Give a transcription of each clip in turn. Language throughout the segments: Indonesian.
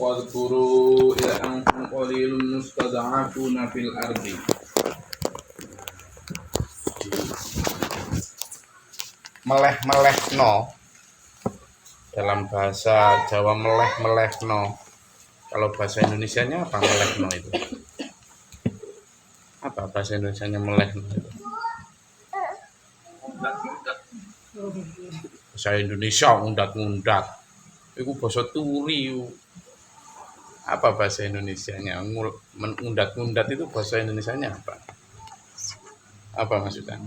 Wadhkuru ila ankum qalilun mustad'afuna fil ardi. Meleh-melehno dalam bahasa Jawa meleh-melehno. Kalau bahasa Indonesianya apa melehno itu? Apa bahasa Indonesianya melehno itu? Bahasa Indonesia undat-undat. Itu bahasa Turi. Apa bahasa Indonesianya? Undat-undat itu bahasa Indonesianya apa? Apa maksudnya?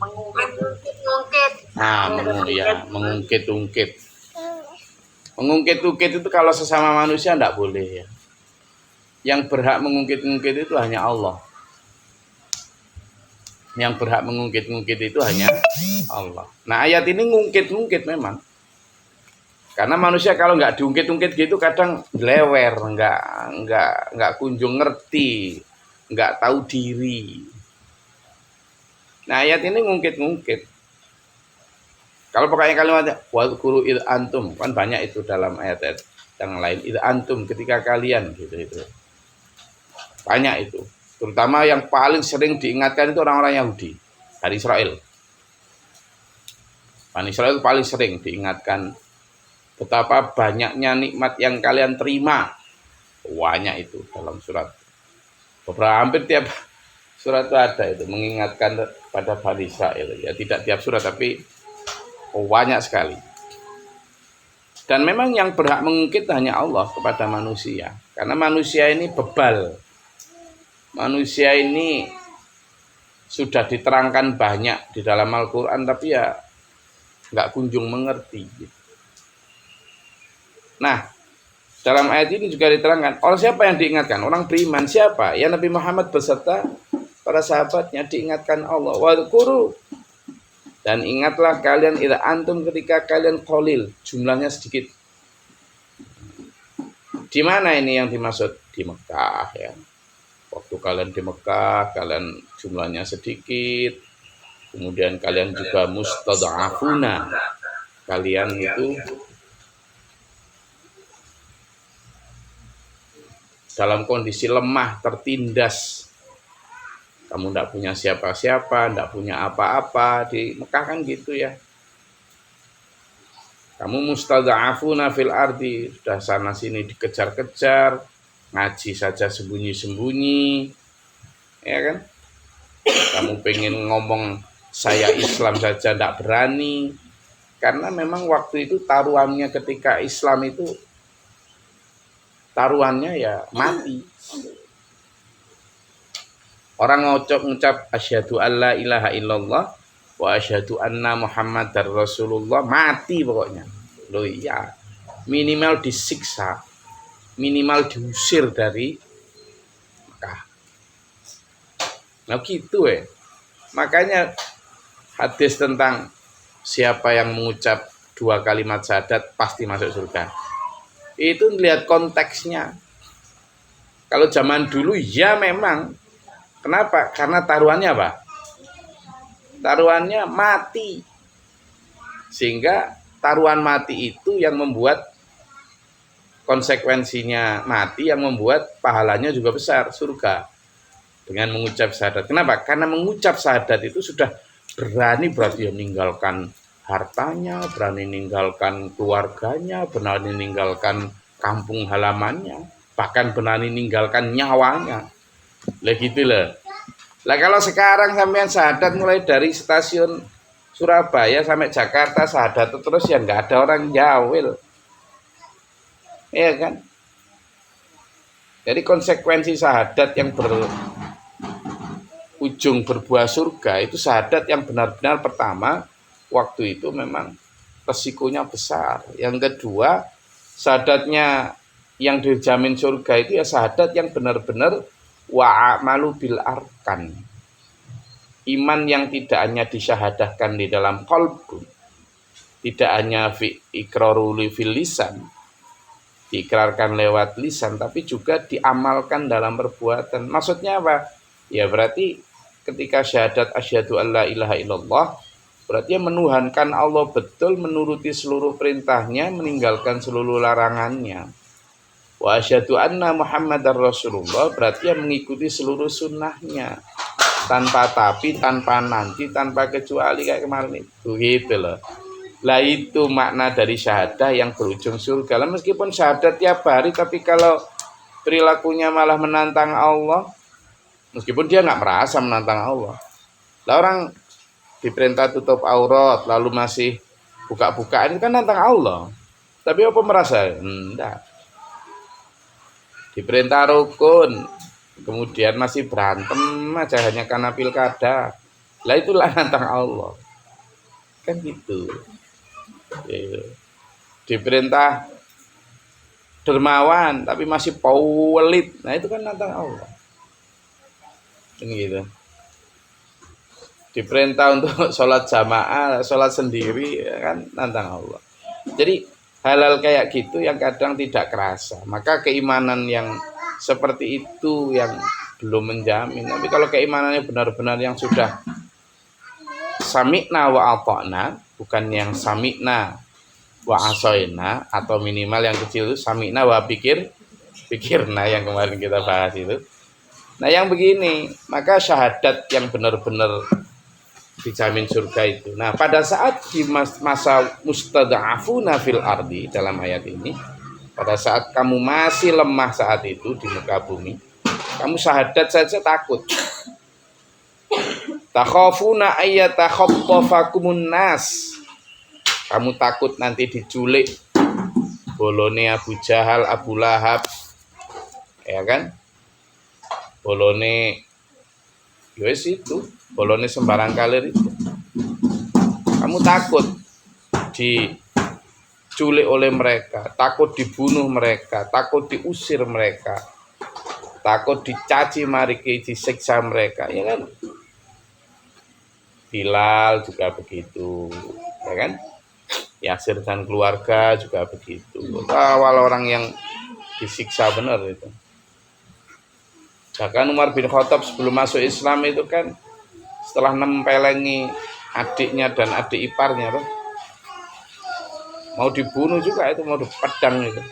Mengungkit-ungkit. Nah, mengungkit-ungkit. Mengungkit-ungkit itu kalau sesama manusia tidak boleh ya. Yang berhak mengungkit-ungkit itu hanya Allah. Yang berhak mengungkit-ungkit itu hanya Allah. Nah, ayat ini ngungkit-ngungkit memang. Karena manusia kalau nggak diungkit-ungkit gitu kadang lewer, nggak kunjung ngerti, nggak tahu diri. Nah, ayat ini ngungkit-ngungkit. Kalau pokoknya kalimatnya wadhkuru id antum, kan banyak itu dalam ayat-ayat yang lain. Id antum, ketika kalian gitu. Banyak itu. Terutama yang paling sering diingatkan itu orang-orang Yahudi dari Israel. Bani Israel paling sering diingatkan betapa banyaknya nikmat yang kalian terima. Banyak itu dalam surat. Beberapa hampir tiap surat itu ada itu mengingatkan pada Bani Israel. Ya tidak tiap surat tapi banyak sekali. Dan memang yang berhak mengungkit hanya Allah kepada manusia. Karena manusia ini bebal. Manusia ini sudah diterangkan banyak di dalam Al-Quran tapi ya nggak kunjung mengerti gitu. Nah, dalam ayat ini juga diterangkan orang siapa yang diingatkan? Orang beriman siapa? Ya Nabi Muhammad beserta para sahabatnya diingatkan Allah. Wadhkuru, dan ingatlah kalian idza antum, ketika kalian qalil, jumlahnya sedikit. Di mana ini yang dimaksud? Di Mekah ya. Waktu kalian di Mekah, kalian jumlahnya sedikit. Kemudian kalian juga mustad'afuna. Kalian itu dalam kondisi lemah, tertindas. Kamu tidak punya siapa-siapa, tidak punya apa-apa. Di Mekah kan gitu ya. Kamu mustad'afuna fil ardi, sudah sana sini dikejar-kejar, ngaji saja sembunyi-sembunyi, ya kan? Kamu pengen ngomong saya Islam saja tidak berani, karena memang waktu itu taruhannya ketika Islam itu taruhannya ya mati. Orang ngucap asyhadu alla ilaha illallah wa asyhadu anna muhammadar rasulullah, mati pokoknya. Loh iya, minimal disiksa, minimal diusir dari Mekah. Nah gitu ya. Makanya hadis tentang siapa yang mengucap 2 kalimat syahadat pasti masuk surga, itu lihat konteksnya. Kalau zaman dulu ya memang. Kenapa? Karena taruhannya apa? Taruhannya mati. Sehingga taruhan mati itu yang membuat konsekuensinya mati, yang membuat pahalanya juga besar, surga. Dengan mengucap syahadat. Kenapa? Karena mengucap syahadat itu sudah berani berarti meninggalkan hartanya, berani meninggalkan keluarganya, berani meninggalkan kampung halamannya, bahkan berani meninggalkan nyawanya. Lah gitu loh. Lah kalau sekarang sampean syahadat mulai dari stasiun Surabaya sampai Jakarta syahadat terus ya nggak ada orang jawil. Iya kan? Jadi konsekuensi syahadat yang berujung berbuah surga itu syahadat yang benar-benar pertama waktu itu memang resikonya besar. Yang kedua, syahadatnya yang dijamin surga itu ya syahadat yang benar-benar wa'amalu bil arkan, iman yang tidak hanya disyahadahkan di dalam qalbu, tidak hanya fi iqraru fil lisan, diikrarkan lewat lisan, tapi juga diamalkan dalam perbuatan. Maksudnya apa? Ya berarti ketika syahadat asyhadu alla ilaha illallah Berarti dia menuhankan Allah betul, menuruti seluruh perintahnya, meninggalkan seluruh larangannya. Wa asyhadu anna Muhammadar Rasulullah, berarti dia mengikuti seluruh sunnahnya. Tanpa tapi, tanpa nanti, tanpa kecuali kayak kemarin itu. Gitu loh. Lah itu makna dari syahadah yang berujung surga. Lah meskipun syahadat tiap hari, tapi kalau perilakunya malah menantang Allah, meskipun dia nggak merasa menantang Allah. Lah orang diperintah tutup aurat, lalu masih buka-bukaan, itu kan nantang Allah. Tapi apa merasa? Enggak. Diperintah rukun, kemudian masih berantem aja hanya karena pilkada. Lah itulah nantang Allah. Kan gitu. Diperintah dermawan tapi masih paulit. Nah itu kan nantang Allah. Kan gitu. Diperintah untuk sholat jamaah, sholat sendiri, ya kan nantang Allah. Jadi hal-hal kayak gitu yang kadang tidak kerasa. Maka keimanan yang seperti itu yang belum menjamin. Tapi kalau keimanannya benar-benar yang sudah sami'na wa ata'na, bukan yang sami'na wa asoina, atau minimal yang kecil itu sami'na wa pikirna yang kemarin kita bahas itu. Nah yang begini, maka syahadat yang benar-benar dijamin surga itu. Nah pada saat di masa mustada'afuna fil ardi, dalam ayat ini, pada saat kamu masih lemah saat itu di muka bumi, kamu syahadat saja takut. Takhafuna ayyatakhattafakumun nas. Kamu takut nanti diculik bolone Abu Jahal, Abu Lahab, ya kan? Bolone yowes itu, bolone sembarang kalir itu. Kamu takut diculik oleh mereka, takut dibunuh mereka, takut diusir mereka, takut dicaci maki, disiksa mereka, ya kan? Bilal juga begitu, ya kan? Yasir dan keluarga juga begitu. Awal orang yang disiksa benar itu. Bahkan Umar bin Khattab sebelum masuk Islam itu kan setelah nempelengi adiknya dan adik iparnya tuh, mau dibunuh juga itu, mau dipedang itu.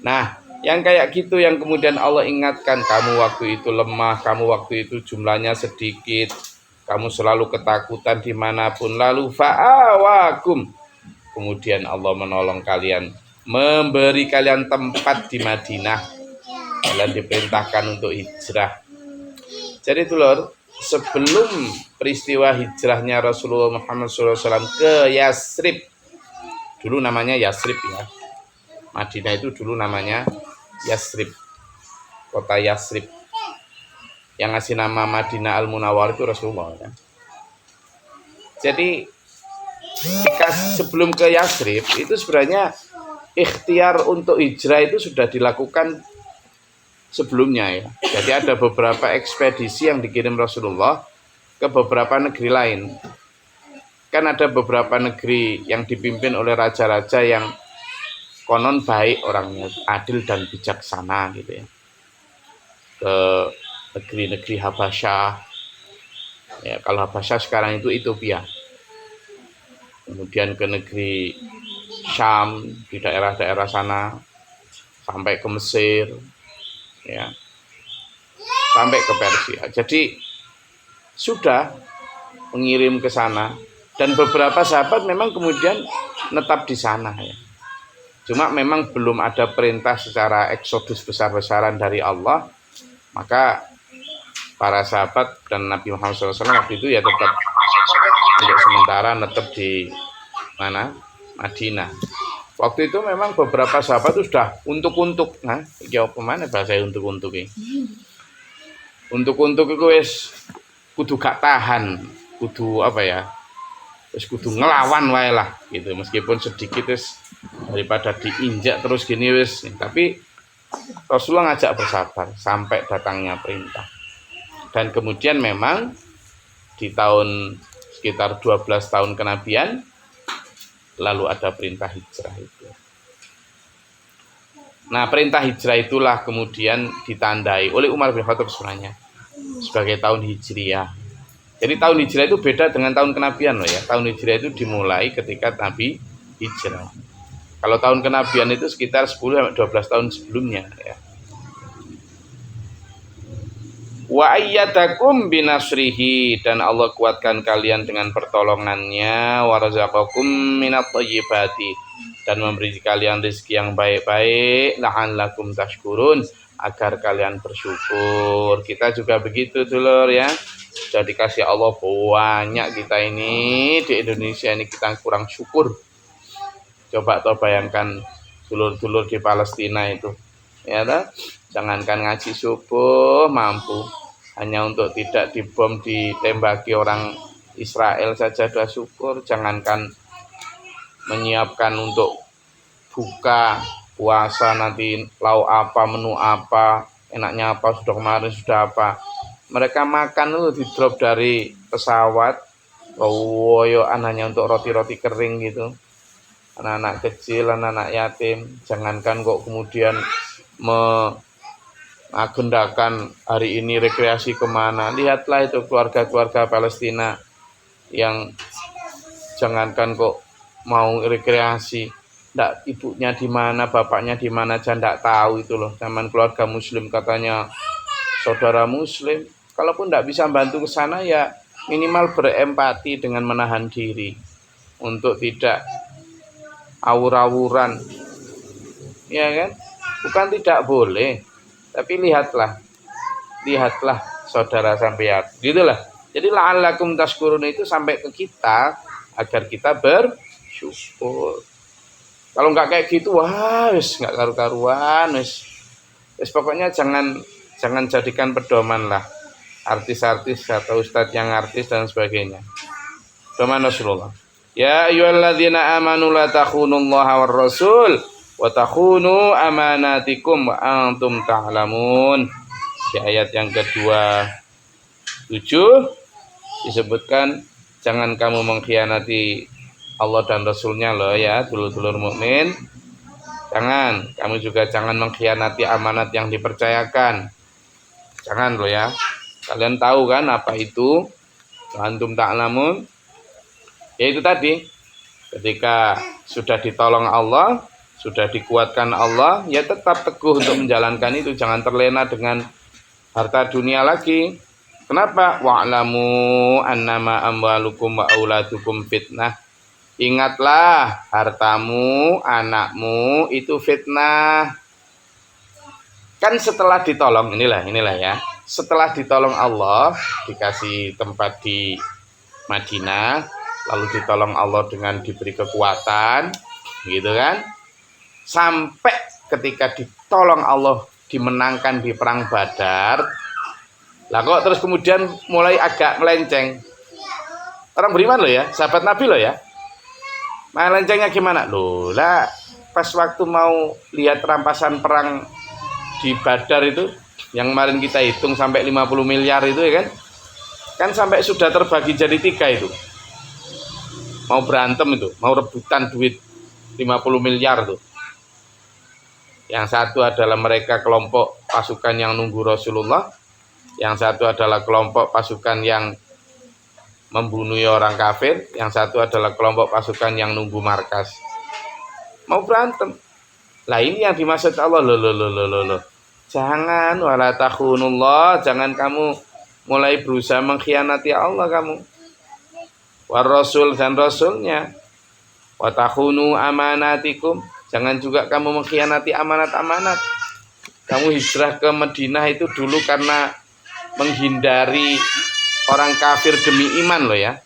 Nah, yang kayak gitu yang kemudian Allah ingatkan, kamu waktu itu lemah, kamu waktu itu jumlahnya sedikit, kamu selalu ketakutan dimanapun, lalu fa'awakum, kemudian Allah menolong kalian, memberi kalian tempat di Madinah, kalian diperintahkan untuk hijrah. Jadi itu lor, sebelum peristiwa hijrahnya Rasulullah Muhammad SAW ke Yasrib, dulu namanya Yasrib ya, Madinah itu dulu namanya Yasrib, kota Yasrib. Yang ngasih nama Madinah Al-Munawwar itu Rasulullah ya. Jadi sebelum ke Yasrib itu sebenarnya ikhtiar untuk hijrah itu sudah dilakukan sebelumnya ya. Jadi ada beberapa ekspedisi yang dikirim Rasulullah ke beberapa negeri lain. Kan ada beberapa negeri yang dipimpin oleh raja-raja yang konon baik orangnya, adil dan bijaksana gitu ya. Ke negeri-negeri Habasyah. Ya, kalau Habasyah sekarang itu Ethiopia. Kemudian ke negeri Syam di daerah-daerah sana sampai ke Mesir. Ya, sampai ke Persia. Jadi sudah mengirim ke sana dan beberapa sahabat memang kemudian menetap di sana ya. Cuma memang belum ada perintah secara eksodus besar-besaran dari Allah, maka para sahabat dan Nabi Muhammad SAW waktu itu ya tetap untuk sementara tetap di mana, Madinah. Waktu itu memang beberapa sahabat itu sudah untuk nah jawab kemana bahasa untuk ini. Untuk itu wes kudu gak tahan, kudu apa ya, wes kudu ngelawan wae lah gitu, meskipun sedikit wes daripada diinjak terus gini wes. Tapi Rasulullah ngajak bersabar sampai datangnya perintah. Dan kemudian memang di tahun sekitar 12 tahun kenabian lalu ada perintah hijrah itu. Nah, perintah hijrah itulah kemudian ditandai oleh Umar bin Khattab sebenarnya sebagai tahun Hijriyah. Jadi tahun hijrah itu beda dengan tahun kenabian loh ya. Tahun hijrah itu dimulai ketika Nabi hijrah. Kalau tahun kenabian itu sekitar 10-12 tahun sebelumnya ya. Wa ayyadakum binasrihi, dan Allah kuatkan kalian dengan pertolongannya, wa razaqakum minat thayyibati, dan memberi kalian rezeki yang baik-baik, la'allakum tashkurun, agar kalian bersyukur. Kita juga begitu dulur ya. Sudah dikasih Allah banyak kita ini di Indonesia ini, kita kurang syukur. Coba toh bayangkan dulur-dulur di Palestina itu, ya toh? Jangankan ngaji subuh mampu, hanya untuk tidak dibom ditembaki orang Israel saja sudah syukur. Jangankan menyiapkan untuk buka puasa nanti lauk apa, menu apa, enaknya apa, sudah kemarin sudah apa. Mereka makan itu di drop dari pesawat, woyoan hanya untuk roti-roti kering gitu. Anak-anak kecil, anak-anak yatim, jangankan kok kemudian mengagendakan hari ini rekreasi kemana. Lihatlah itu keluarga-keluarga Palestina yang jangankan kok mau rekreasi, ndak ibunya di mana, bapaknya di mana aja ndak tahu itu loh. Zaman keluarga muslim katanya saudara muslim. Kalaupun ndak bisa bantu ke sana ya minimal berempati dengan menahan diri untuk tidak awur-awuran. Ya kan? Bukan tidak boleh, tapi lihatlah saudara sampean. Gitulah. Jadi la'allakum tashkurun itu sampai ke kita agar kita bersyukur. Kalau nggak kayak gitu, wah, wis nggak karu-karuan, wis pokoknya jangan jadikan pedoman lah artis-artis atau ustadz yang artis dan sebagainya. Pedoman Rasulullah. Ya ayyuhalladzina amanu la takhunullaha war rasul wa takhunu amanatikum wa antum ta'lamun. Di ayat yang kedua 7 disebutkan jangan kamu mengkhianati Allah dan Rasulnya loh ya, dulur-dulur mukmin. Kamu juga jangan mengkhianati amanat yang dipercayakan. Jangan loh ya. Kalian tahu kan apa itu? Antum ta'lamun. Ya itu tadi. Ketika sudah ditolong Allah, sudah dikuatkan Allah, ya tetap teguh untuk menjalankan itu. Jangan terlena dengan harta dunia lagi. Kenapa? Wa'lamu annama amwalukum wa auladukum fitnah. Ingatlah hartamu, anakmu itu fitnah. Kan setelah ditolong, inilah ya. Setelah ditolong Allah, dikasih tempat di Madinah, lalu ditolong Allah dengan diberi kekuatan, gitu kan? Sampai ketika ditolong Allah, dimenangkan di perang Badar, lah kok terus kemudian mulai agak melenceng. Orang beriman loh ya, sahabat Nabi loh ya. Melencengnya gimana? Loh lah, pas waktu mau lihat rampasan perang di Badar itu, yang kemarin kita hitung sampai 50 miliar itu ya kan, kan sampai sudah terbagi jadi 3 itu, mau berantem itu, mau rebutan duit 50 miliar tuh. Yang satu adalah mereka kelompok pasukan yang nunggu Rasulullah, yang satu adalah kelompok pasukan yang membunuh orang kafir, yang satu adalah kelompok pasukan yang nunggu markas. Mau berantem. Lah ini yang dimaksud Allah, loh. Jangan wala takhunullah, jangan kamu mulai berusaha mengkhianati Allah kamu. War rasul dan rasulnya. Wa takhunu amanatikum, jangan juga kamu mengkhianati amanat-amanat. Kamu hijrah ke Madinah itu dulu karena menghindari orang kafir demi iman loh ya.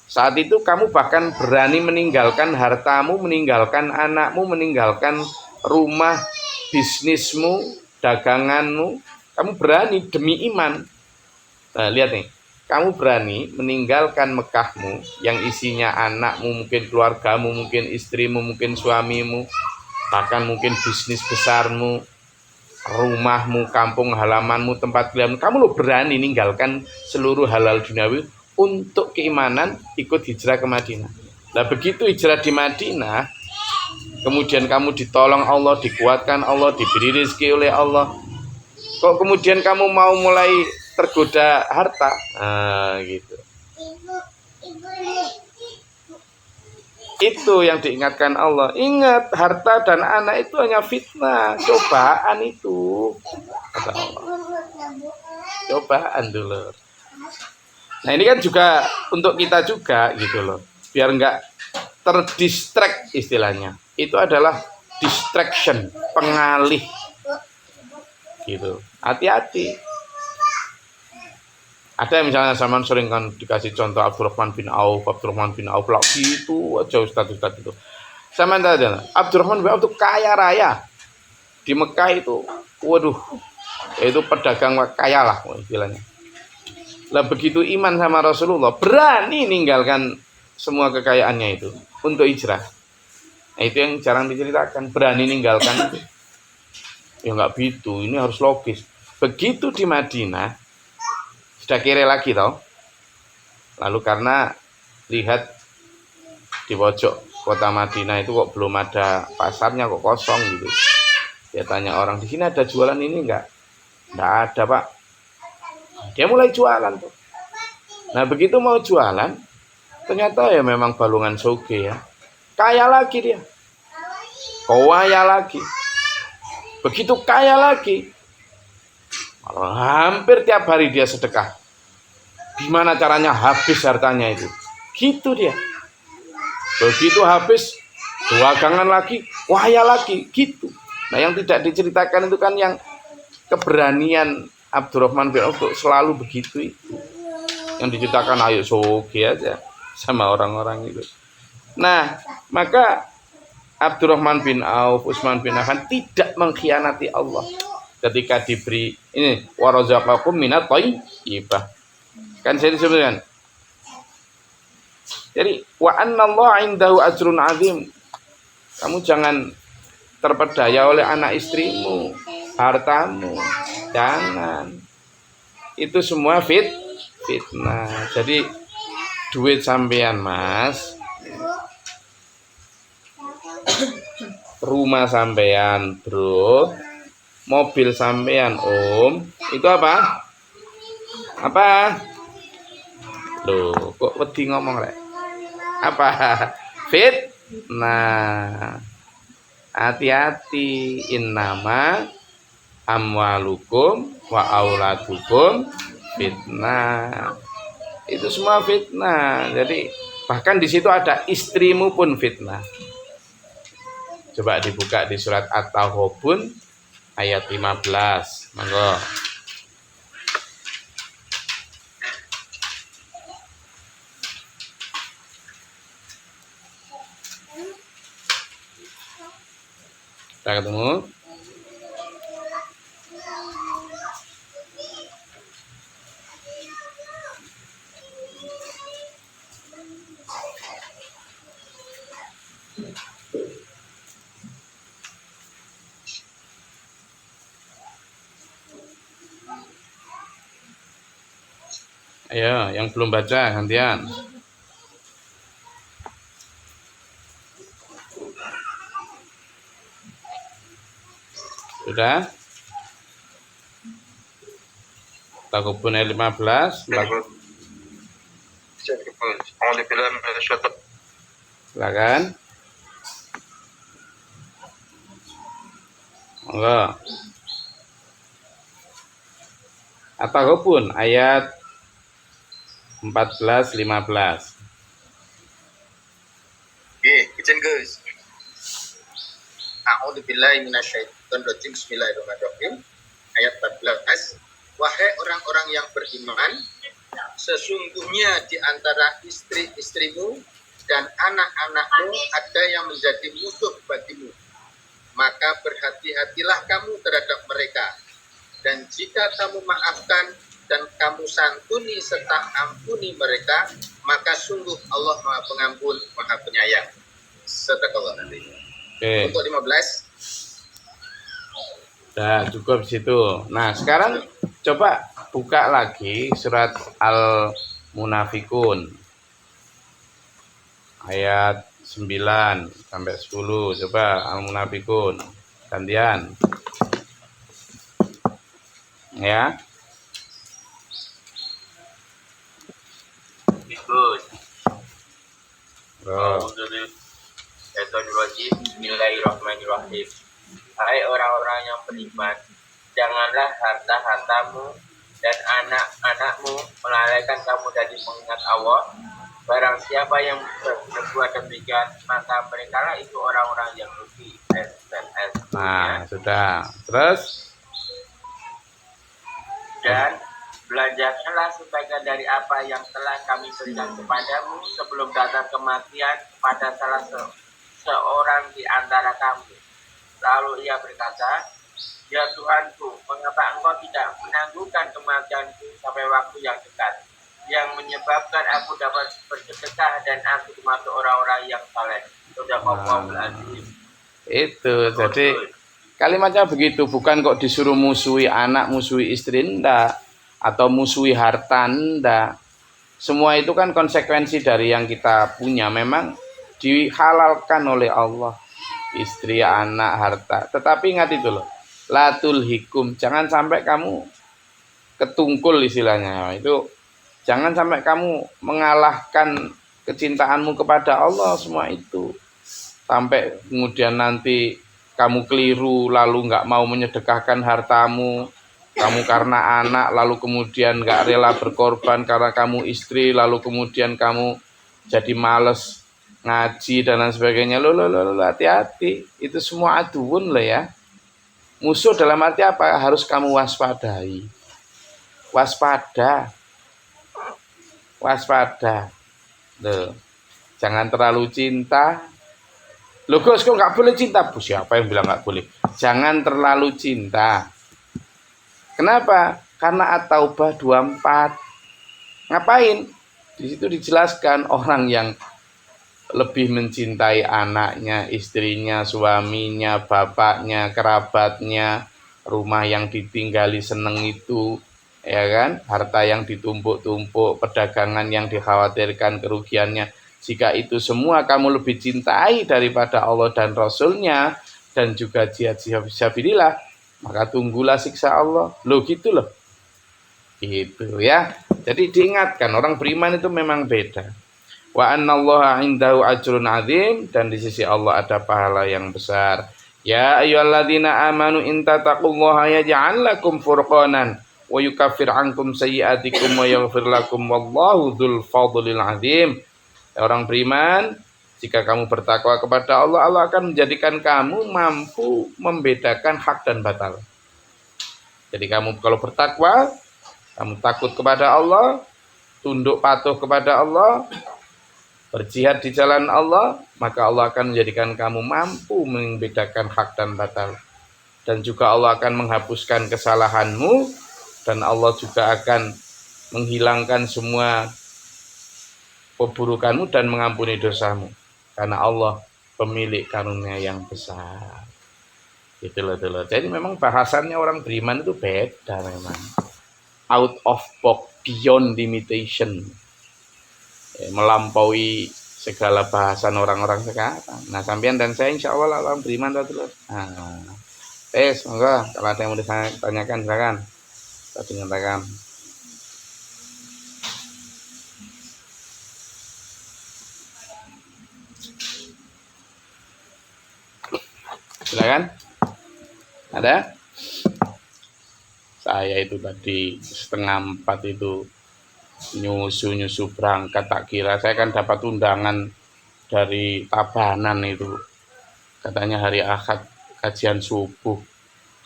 Saat itu kamu bahkan berani meninggalkan hartamu, meninggalkan anakmu, meninggalkan rumah, bisnismu, daganganmu. Kamu berani demi iman. Nah, lihat nih. Kamu berani meninggalkan Mekahmu yang isinya anakmu, mungkin keluargamu, mungkin istrimu, mungkin suamimu, bahkan mungkin bisnis besarmu, rumahmu, kampung halamanmu, tempat kediamanmu. Kamu lo berani meninggalkan seluruh halal duniawi untuk keimanan, ikut hijrah ke Madinah. Nah begitu hijrah di Madinah, kemudian kamu ditolong Allah, dikuatkan Allah, diberi rezeki oleh Allah. Kok kemudian kamu mau mulai tergoda harta? Nah gitu. Itu yang diingatkan Allah. Ingat, harta dan anak itu hanya fitnah, cobaan itu. Kata Allah. Cobaan dulu. Nah ini kan juga untuk kita juga gitu loh. Biar nggak terdistract istilahnya. Itu adalah distraction, pengalih. Gitu. Hati-hati. Ada yang misalnya zaman sering kan dikasih contoh Abdurrahman bin Auf lah gitu aja ustadz itu. Sama aja. Abdurrahman bin Auf itu kaya raya di Mekah itu, waduh, itu pedagang kaya lah istilahnya. Lah begitu iman sama Rasulullah berani ninggalkan semua kekayaannya itu untuk hijrah. Nah, itu yang jarang diceritakan, berani ninggalkan itu. Ya nggak gitu, ini harus logis. Begitu di Madinah sudah kere lagi toh. Lalu karena lihat di pojok kota Madinah itu kok belum ada pasarnya, kok kosong gitu. Dia tanya orang, di sini ada jualan ini enggak? Enggak ada, Pak. Dia mulai jualan tuh. Nah begitu mau jualan, ternyata ya memang balungan soge ya. Kaya lagi dia. Kaya lagi. Begitu kaya lagi, hampir tiap hari dia sedekah. Gimana caranya habis hartanya itu? Gitu dia. Begitu habis, dagangan lagi, kaya lagi, gitu. Nah yang tidak diceritakan itu kan yang keberanian Abdurrahman bin Auf selalu begitu itu. Yang diceritakan ayo soge aja sama orang-orang itu. Nah maka Abdurrahman bin Auf, Utsman bin Affan tidak mengkhianati Allah ketika diberi ini warazaqakum minat thayyibah. Kan saya disebutkan. Jadi wa annallaha indahu ajrun azim. Kamu jangan terpedaya oleh anak istrimu, hartamu. Jangan. Itu semua fitnah. Jadi duit sampean, Mas. Rumah sampean, Bro. Mobil sampean, Om. Itu apa? Apa? Loh, kok wedi ngomong rek? Apa? Fitnah. Hati-hati, innama amwalukum wa auladukum fitnah. Itu semua fitnah. Jadi bahkan di situ ada istrimu pun fitnah. Coba dibuka di surat At-Taghabun ayat 15. Monggo. Kita ketemu. Ayo, yang belum baca gantian. Sudah? Taghabun ayat 15. Silakan. Monggo. At-Taghabun ayat 14-15. Oke, izin guys. A'udzubillahi minasyaitonir rajim. Bismillahirrahmanirrahim. Ayat 14. Wahai orang-orang yang beriman, sesungguhnya di antara istri-istrimu dan anak-anakmu ada yang menjadi musuh bagimu. Maka berhati-hatilah kamu terhadap mereka. Dan jika kamu maafkan dan kamu santuni serta ampuni mereka, maka sungguh Allah Maha Pengampun, Maha Penyayang. Sadaqallah nanti. Untuk 15. Nah, cukup situ. Nah, sekarang coba buka lagi surat Al-Munafikun ayat 9 sampai 10. Coba Al-Munafikun gantian. Ya. Good. Oh. Bismillahirrahmanirrahim. Hai orang-orang yang beriman, janganlah harta-hartamu dan anak-anakmu melalaikan kamu dari mengingat Allah. Barang siapa yang berbuat demikian, maka mereka itu orang-orang yang rugi. Nah, sudah. Terus? Dan belanjakanlah sebagian dari apa yang telah kami berikan kepadamu sebelum datang kematian pada salah seorang di antara kamu. Lalu ia berkata, ya Tuhanku, mengapa engkau tidak menangguhkan kematianku sampai waktu yang dekat, yang menyebabkan aku dapat bersedekah dan aku termasuk orang-orang yang saleh. Sudah Itu, jadi kalimatnya begitu, bukan kok disuruh musuhi anak, musuhi istri, ndak, atau musuhi harta, ndak. Semua itu kan konsekuensi dari yang kita punya, memang dihalalkan oleh Allah, istri, anak, harta. Tetapi ingat itu loh, latul hikum, jangan sampai kamu ketungkul istilahnya. Itu jangan sampai kamu mengalahkan kecintaanmu kepada Allah semua itu. Sampai kemudian nanti kamu keliru lalu nggak mau menyedekahkan hartamu, kamu karena anak lalu kemudian nggak rela berkorban karena kamu istri, lalu kemudian kamu jadi males ngaji dan lain sebagainya. Lo hati-hati, itu semua aduun lah ya. Musuh dalam arti apa? Harus kamu waspadai. Waspada. Loh, jangan terlalu cinta. Loh Gus, kok nggak boleh cinta? Siapa yang bilang nggak boleh? Jangan terlalu cinta. Kenapa? Karena At-Taubah 24. Ngapain? Di situ dijelaskan orang yang lebih mencintai anaknya, istrinya, suaminya, bapaknya, kerabatnya, rumah yang ditinggali seneng itu, ya kan? Harta yang ditumpuk-tumpuk, perdagangan yang dikhawatirkan kerugiannya. Jika itu semua kamu lebih cintai daripada Allah dan Rasulnya, dan juga jihad fisabilillah, maka tunggulah siksa Allah. Loh gitu loh. Gitu ya. Jadi diingatkan, orang beriman itu memang beda. Wa annallaha indahu ajrun azim, dan di sisi Allah ada pahala yang besar. Ya ayyuhalladzina amanu in tattaqullaha yaj'al lakum furqanan wa yukaffir ankum sayyi'atikum wa yaghfir lakum wallahu dzul fadlil azim. Orang beriman, jika kamu bertakwa kepada Allah, Allah akan menjadikan kamu mampu membedakan hak dan batal. Jadi kamu kalau bertakwa, kamu takut kepada Allah, tunduk patuh kepada Allah, berjihad di jalan Allah, maka Allah akan menjadikan kamu mampu membedakan hak dan batal. Dan juga Allah akan menghapuskan kesalahanmu, dan Allah juga akan menghilangkan semua keburukanmu dan mengampuni dosamu. Karena Allah pemilik karunia yang besar. Itulah. Jadi memang bahasannya orang beriman itu beda memang. Out of box, beyond limitation. Melampaui segala bahasan orang-orang sekarang. Nah, sampean dan saya insya Allah orang beriman tuh. Nah, semoga kalau ada yang mau ditanyakan silakan. Tadi nyatakan. Silakan. Ada? Saya itu tadi 3:30 itu nyusu berangkat, tak kira saya kan dapat undangan dari Tabanan itu, katanya hari Ahad kajian subuh.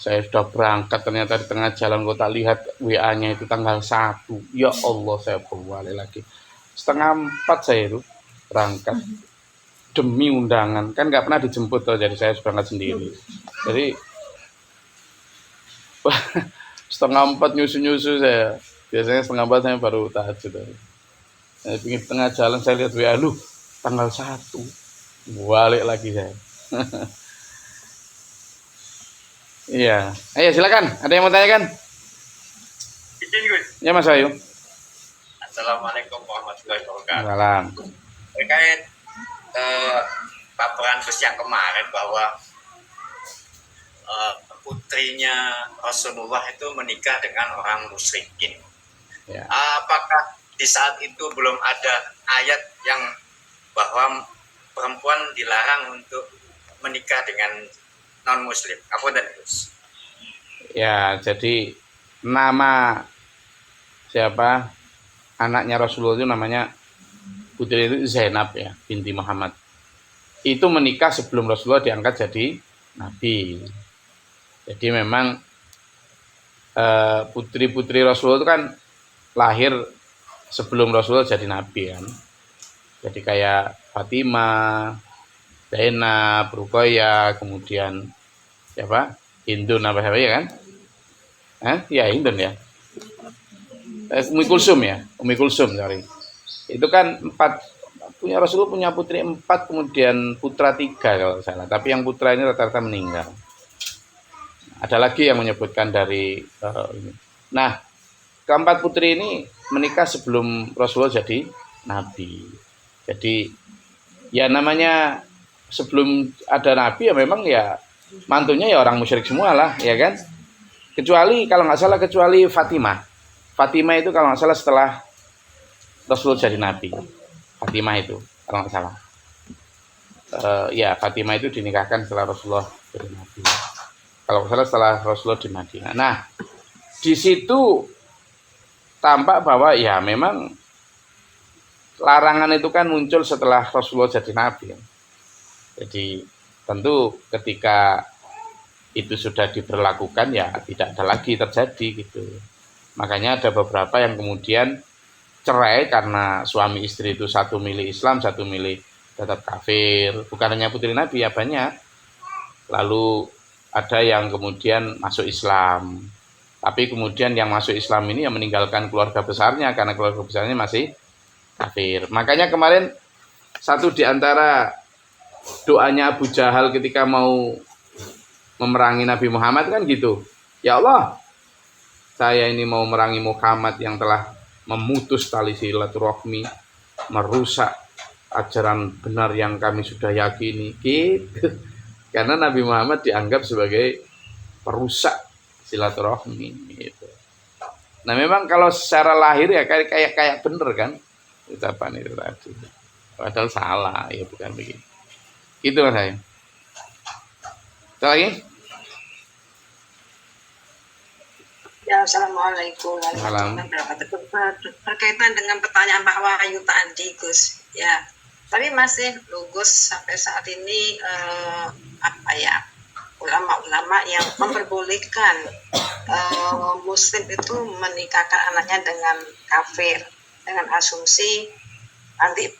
Saya sudah berangkat, ternyata di tengah jalan kok tak lihat WA-nya itu tanggal 1. Ya Allah, saya balik lagi 3:30 saya itu berangkat demi undangan, kan nggak pernah dijemput tuh, jadi saya berangkat sendiri. Jadi 3:30 nyusu saya. Biasanya 3:30 saya baru tahajud. Saya pinggir tengah jalan saya lihat WA, lu tanggal 1. Balik lagi saya. Iya. Ayo silakan. Ada yang mau tanyakan? Ya Mas Ayu. Assalamualaikum warahmatullahi wabarakatuh. Salam. Terkait paparan Gus yang kemarin bahwa putrinya Rasulullah itu menikah dengan orang musyrikin. Ya. Apakah di saat itu belum ada ayat yang bahwa perempuan dilarang untuk menikah dengan non-muslim. Apa dan Gus? Ya, jadi nama siapa anaknya Rasulullah itu namanya putri itu Zainab ya, binti Muhammad. Itu menikah sebelum Rasulullah diangkat jadi nabi. Jadi memang putri-putri Rasulullah itu kan lahir sebelum Rasulullah jadi nabi kan. Jadi kayak Fatimah, Zainab, Ruqayyah, kemudian siapa? Hindun apa siapa ya kan? Ya Hindun ya. Umi Kulsum ya, Umi Kulsum sorry. Itu kan 4 punya Rasulullah punya putri 4 kemudian putra 3 kalau salah. Tapi yang putra ini rata-rata meninggal. Ada lagi yang menyebutkan dari ini. Nah, keempat putri ini menikah sebelum Rasulullah jadi nabi. Jadi ya namanya sebelum ada nabi ya memang ya mantunya ya orang musyrik semua lah, ya kan? Kecuali kalau nggak salah kecuali Fatimah. Fatimah itu kalau nggak salah setelah Rasulullah jadi nabi. Fatimah itu kalau nggak salah. Ya Fatimah itu dinikahkan setelah Rasulullah jadi nabi. Kalau nggak salah setelah Rasulullah di Madinah. Nah, di situ tampak bahwa ya memang larangan itu kan muncul setelah Rasulullah jadi nabi. Jadi tentu ketika itu sudah diberlakukan ya tidak ada lagi terjadi gitu. Makanya ada beberapa yang kemudian cerai karena suami istri itu satu milih Islam, satu milih tetap kafir. Bukan hanya putri Nabi ya banyak. Lalu ada yang kemudian masuk Islam. Tapi kemudian yang masuk Islam ini yang meninggalkan keluarga besarnya karena keluarga besarnya masih kafir. Makanya kemarin satu di antara doanya Abu Jahal ketika mau memerangi Nabi Muhammad kan gitu. Ya Allah, saya ini mau merangi Muhammad yang telah memutus tali silaturahmi, merusak ajaran benar yang kami sudah yakini. Gitu. Karena Nabi Muhammad dianggap sebagai perusak silaturahmi. Gitu. Nah memang kalau secara lahir ya kayak bener kan ucapan itu tadi. Padahal salah, ya bukan begitu. Gitu Mas saya. Ada lagi? Ya, Assalamualaikum warahmatullahi wabarakatuh. Berkaitan dengan pertanyaan Pak Wahyu tadi, Gus. Ya, tapi masih Gus sampai saat ini ulama-ulama yang memperbolehkan Muslim itu menikahkan anaknya dengan kafir dengan asumsi nanti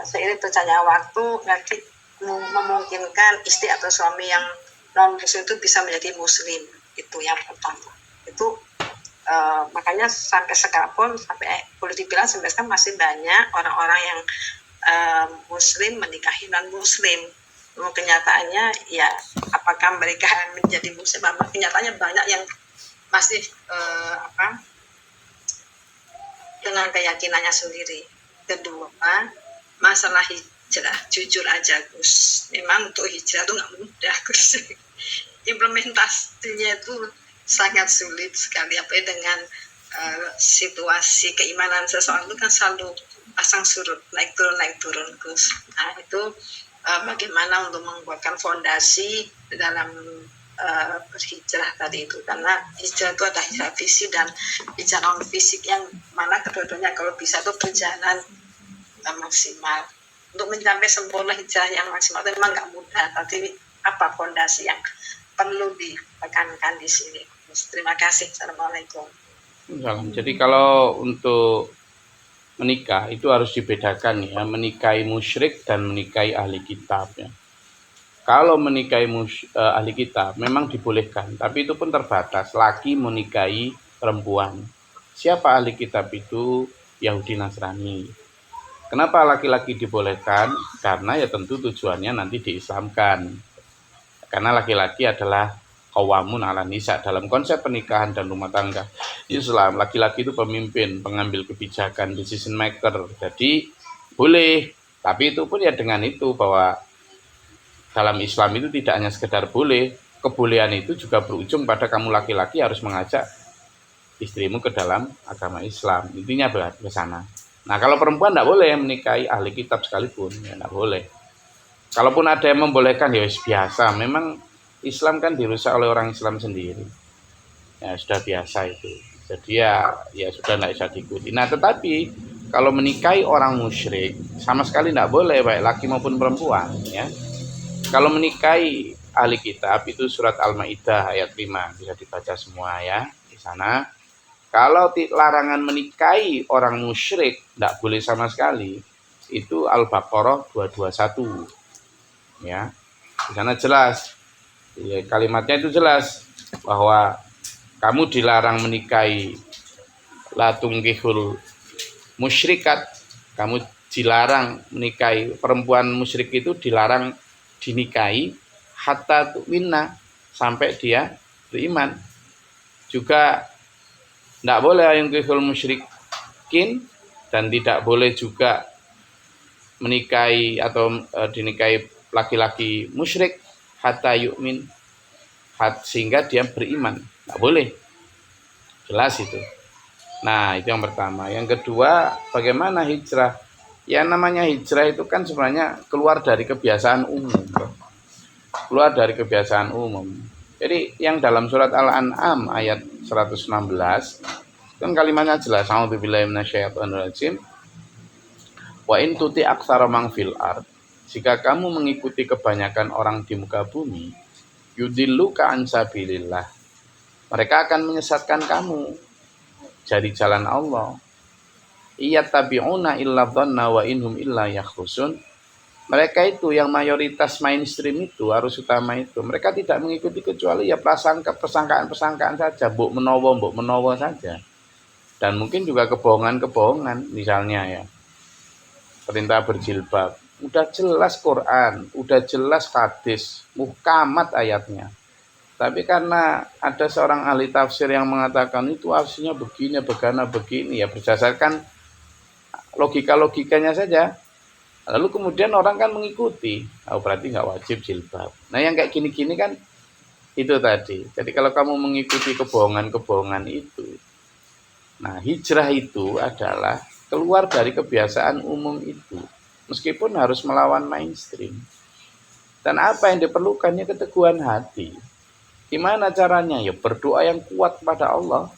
seiring berjalannya waktu nanti memungkinkan istri atau suami yang non Muslim itu bisa menjadi Muslim. Itu yang pertama. Itu makanya sampai sekarang pun sampai boleh dibilang sampai sekarang masih banyak orang-orang yang Muslim menikahi non Muslim. Kenyataannya ya apakah mereka menjadi Muslim? Kenyataannya banyak yang masih dengan keyakinannya sendiri. Kedua, masalah hijrah, jujur aja Gus, memang untuk hijrah itu nggak mudah Gus. Implementasinya itu sangat sulit sekali dengan situasi keimanan seseorang itu kan selalu pasang surut, naik turun Gus. Nah itu bagaimana untuk membuatkan fondasi dalam berhijrah tadi itu, karena hijrah itu ada hijrah fisik dan hijrah non fisik yang mana kedua-duanya kalau bisa itu berjalan maksimal. Untuk mencapai sempurna hijrah yang maksimal itu memang nggak mudah, tapi apa fondasi yang perlu ditekankan di sini. Terima kasih. Assalamualaikum. Jadi kalau untuk menikah itu harus dibedakan ya, menikahi musyrik dan menikahi ahli kitab ya. Kalau menikahi ahli kitab memang dibolehkan, tapi itu pun terbatas. Laki menikahi perempuan. Siapa ahli kitab itu? Yahudi Nasrani. Kenapa laki-laki dibolehkan? Karena ya tentu tujuannya nanti diislamkan. Karena laki-laki adalah qawamun 'ala nisa dalam konsep pernikahan dan rumah tangga Islam. Laki-laki itu pemimpin, pengambil kebijakan, decision maker. Jadi boleh, tapi itu pun ya dengan itu bahwa dalam Islam itu tidak hanya sekedar boleh, kebolehan itu juga berujung pada kamu laki-laki harus mengajak istrimu ke dalam agama Islam. Intinya ke sana. Nah, kalau perempuan tidak boleh menikahi ahli kitab sekalipun, ya tidak boleh. Kalaupun ada yang membolehkan, ya biasa. Memang Islam kan dirusak oleh orang Islam sendiri. Ya sudah biasa itu. Jadi ya sudah tidak bisa diikuti. Nah, tetapi kalau menikahi orang musyrik sama sekali tidak boleh, baik laki maupun perempuan. Ya, kalau menikahi ahli kitab itu surat Al-Maidah ayat 5 bisa dibaca semua ya di sana. Kalau larangan menikahi orang musyrik tidak boleh sama sekali. Itu Al-Baqarah 221. Ya. Di sana jelas. Ya, kalimatnya itu jelas bahwa kamu dilarang menikahi la tungkihul musyrikat. Kamu dilarang menikahi perempuan musyrik, itu dilarang dinikahi hatta tu'minna, sampai dia beriman. Juga tidak boleh yang kufur musyrikin, dan tidak boleh juga menikahi atau dinikahi laki-laki musyrik hatta yu'min, sehingga dia beriman. Tidak boleh. Jelas itu. Nah, itu yang pertama. Yang kedua, bagaimana hijrah? Yang namanya hijrah itu kan sebenarnya keluar dari kebiasaan umum. Keluar dari kebiasaan umum. Jadi yang dalam surat Al-An'am ayat 116 kan kalimatnya jelas, a'udzubillahi minasyaitonirrajim. Wa in tuti aktsara man fil ard, jika kamu mengikuti kebanyakan orang di muka bumi, yudilluka an sabilillah, mereka akan menyesatkan kamu dari jalan Allah. Iyattabi'una illa dhanna wa inhum illa yakhrusun. Mereka itu yang mayoritas mainstream itu, arus utama itu, mereka tidak mengikuti kecuali ya persangkaan saja, mbok menawa saja. Dan mungkin juga kebohongan-kebohongan, misalnya ya perintah berjilbab, udah jelas Quran, udah jelas hadis, muhkamat ayatnya. Tapi karena ada seorang ahli tafsir yang mengatakan itu aslinya begini, begini, ya berdasarkan logikanya saja. Lalu kemudian orang kan mengikuti, berarti nggak wajib jilbab. Nah, yang kayak gini-gini kan itu tadi. Jadi kalau kamu mengikuti kebohongan itu, nah hijrah itu adalah keluar dari kebiasaan umum itu, meskipun harus melawan mainstream. Dan apa yang diperlukannya? Keteguhan hati. Gimana caranya? Ya berdoa yang kuat kepada Allah.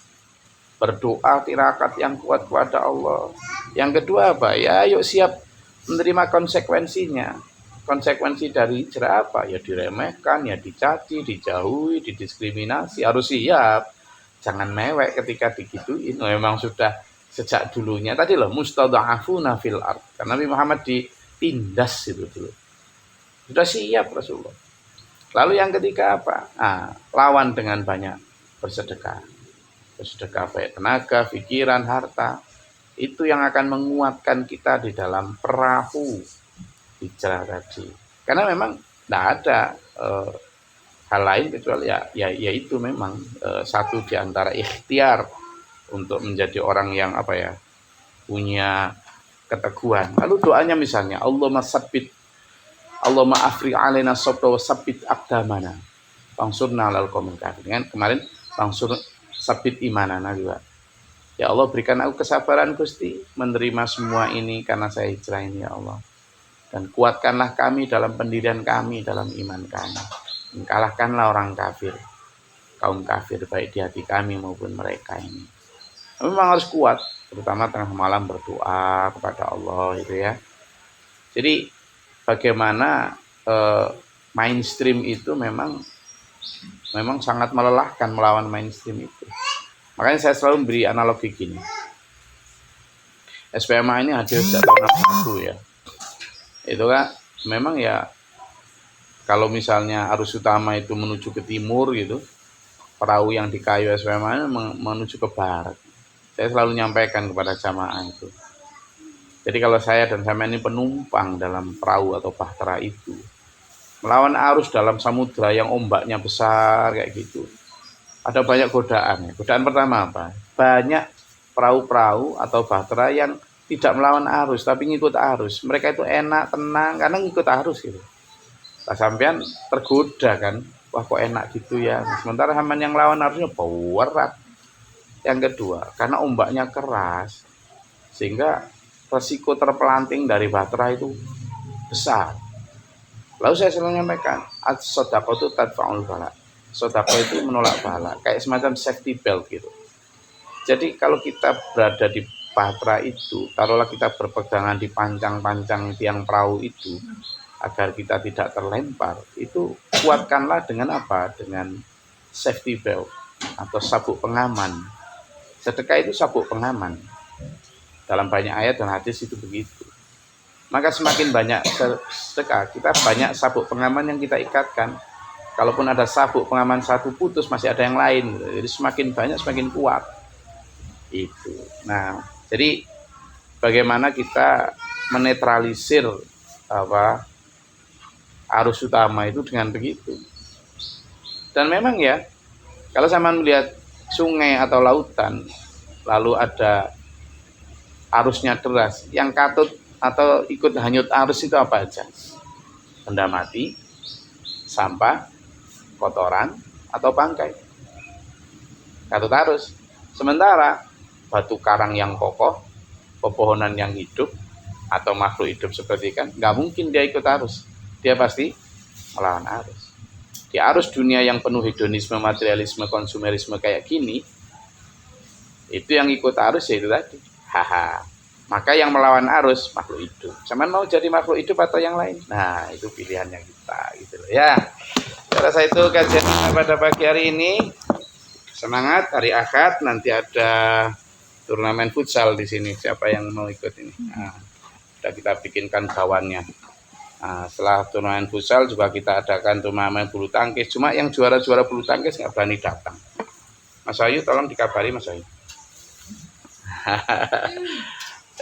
Berdoa tirakat yang kuat kepada Allah. Yang kedua apa? Ya yuk siap menerima konsekuensinya. Konsekuensi dari hijrah apa? Ya diremehkan, ya dicaci, dijauhi, didiskriminasi. Harus siap. Jangan mewek ketika digituin. Memang sudah sejak dulunya. Tadi loh, mustadha'afuna fil ard. Karena Nabi Muhammad ditindas itu dulu. Sudah siap Rasulullah. Lalu yang ketiga apa? Lawan dengan banyak bersedekah. Bersedekah baik tenaga, pikiran, harta. Itu yang akan menguatkan kita di dalam perahu hijrah tadi. Karena memang tidak ada hal lain kecuali ya itu memang satu di antara ikhtiar untuk menjadi orang yang punya keteguhan. Lalu doanya misalnya Allahumma afri alaina sabra wa sabbit aqdamana fansurna 'alal qaumil kafirin. Kemarin fansur sabbit imanana juga. Ya Allah, berikan aku kesabaran Gusti menerima semua ini karena saya hijrah ini ya Allah. Dan kuatkanlah kami dalam pendirian kami, dalam iman kami. Dan kalahkanlah orang kafir, kaum kafir baik di hati kami maupun mereka ini. Memang harus kuat, terutama tengah malam berdoa kepada Allah itu ya. Jadi bagaimana mainstream itu memang sangat melelahkan melawan mainstream itu. Makanya saya selalu beri analogi gini. SPMA ini hadir sejak tahun 61 ya. Itu kan memang ya kalau misalnya arus utama itu menuju ke timur gitu, perahu yang di kayu SPMA ini menuju ke barat. Saya selalu nyampaikan kepada jamaah itu. Jadi kalau saya dan sampean ini penumpang dalam perahu atau bahtera itu, melawan arus dalam samudra yang ombaknya besar kayak gitu, ada banyak godaan. Godaan pertama apa? Banyak perahu-perahu atau bahtera yang tidak melawan arus tapi ngikut arus. Mereka itu enak, tenang karena ngikut arus gitu. Sampean tergoda kan, wah kok enak gitu ya. Sementara sampean yang lawan arusnya berat. Yang kedua, karena ombaknya keras sehingga resiko terpelanting dari bahtera itu besar. Lalu saya selalu menyampaikan, sodako itu tadfa'ul bala. Sodako itu menolak bala, kayak semacam safety belt gitu. Jadi kalau kita berada di bahtera itu, taruhlah kita berpegangan di pancang-pancang tiang perahu itu, agar kita tidak terlempar, itu kuatkanlah dengan apa? Dengan safety belt atau sabuk pengaman. Sedekah itu sabuk pengaman. Dalam banyak ayat dan hadis itu begitu. Maka semakin banyak sedekah, kita banyak sabuk pengaman yang kita ikatkan. Kalaupun ada sabuk pengaman satu putus, masih ada yang lain. Jadi semakin banyak, semakin kuat. Itu. Nah, jadi bagaimana kita menetralisir arus utama itu dengan begitu. Dan memang ya, kalau saya melihat sungai atau lautan, lalu ada arusnya deras, yang katut atau ikut hanyut arus itu apa aja? Benda mati, sampah, kotoran, atau bangkai. Katut arus. Sementara batu karang yang kokoh, pepohonan yang hidup, atau makhluk hidup seperti ikan, nggak mungkin dia ikut arus. Dia pasti melawan arus. Di arus dunia yang penuh hedonisme, materialisme, konsumerisme kayak gini, itu yang ikut arus ya itu tadi. Maka yang melawan arus makhluk hidup. Cuman mau jadi makhluk hidup atau yang lain? Nah, itu pilihannya kita gitu loh ya. Saya rasa itu kajian pada pagi hari ini. Semangat, hari Ahad nanti ada turnamen futsal di sini. Siapa yang mau ikut ini? Nah, sudah kita bikinkan gawannya. Nah, setelah turnamen futsal juga kita adakan turnamen bulu tangkis. Cuma yang juara-juara bulu tangkis nggak berani datang. Mas Ayu tolong dikabari Mas Ayu.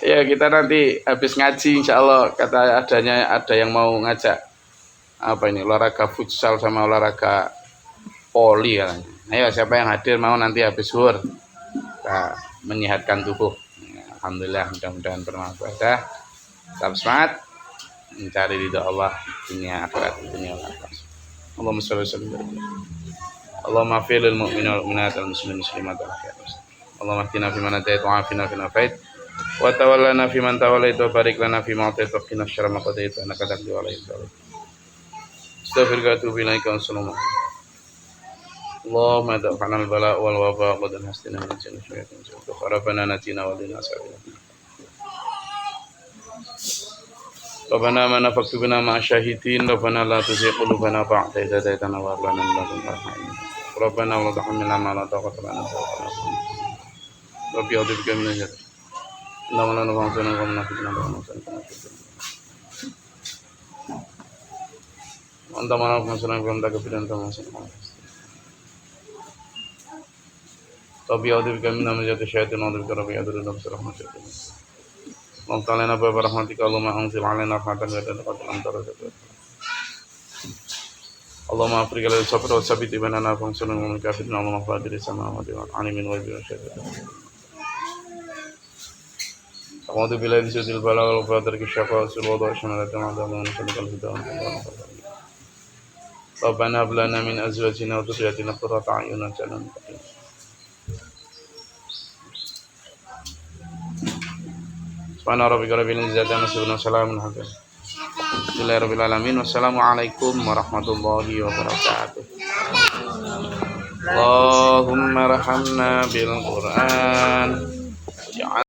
Ya kita nanti habis ngaji insya Allah kata ada yang mau ngajak olahraga futsal sama olahraga poli katanya. Ayo siapa yang hadir mau nanti habis zuhur kita menyehatkan tubuh. Alhamdulillah mudah-mudahan bermanfaat. Tetap semangat mencari ridha Allah dunia akhirat dunia akhirat. Allahumma shalli wa sallim. Allahumma fil lil mu'minina wal mu'minat wal muslimin muslimat wal akhirat. Allahumma hdina fi man hadait wa afina fi man afait wa tawallana fi man tawallait wa barik lana fi ma atait wa qina syarra ma qadait wa innaka taqdi wa la yuqda. Astaghfiruka wa atubu ilaika wa sallallahu alaihi wasallam. Allahumma da'fana al-bala' wal waba' wa dan hastina min jinni syaitan wa kharabana natina wa lina sabila. Rabbana mana faktubna ma syahidin Rabbana la tuzigh qulubana ba'da idh hadaytana wa hab lana min ladunka rahmah. Rabbana wa la tahmilna ma la taqata lana Rabbi a'udzubika min al-jahd. Innama la nafa'una wa nafi'na wa nafi'na. Anta mana masalah belum tak kepikiran sama sama. Rabbi a'udzubika min hamazati syaitan wa a'udzubika rabbi a'udzubika min rahmatika. Allahumma ta'ala nabba rahmatika Allahumma anzil 'alaina rahmatan wa taqabbal anta rabbana. Allahumma afriq lana sabra wa tsabbit banana fa'ansurna min kafirin Allahumma fadir samawati wal ardi min ghaibi syaitan. A'udzu billahi min syaitanir rajim wa tarki syafa wa syamalatin adamu sallallahu alaihi wa sallam. Rabbana hab lana min azwajina wa dhurriyyatina qurrata a'yunin waj'alna lil muttaqin. Subhana rabbika rabbil izzati amma yasifun wa salamun alal mursalin. Bismillahirrahmanirrahim. Wassalamualaikum warahmatullahi wabarakatuh. Allahumma rahamna bil Qur'an.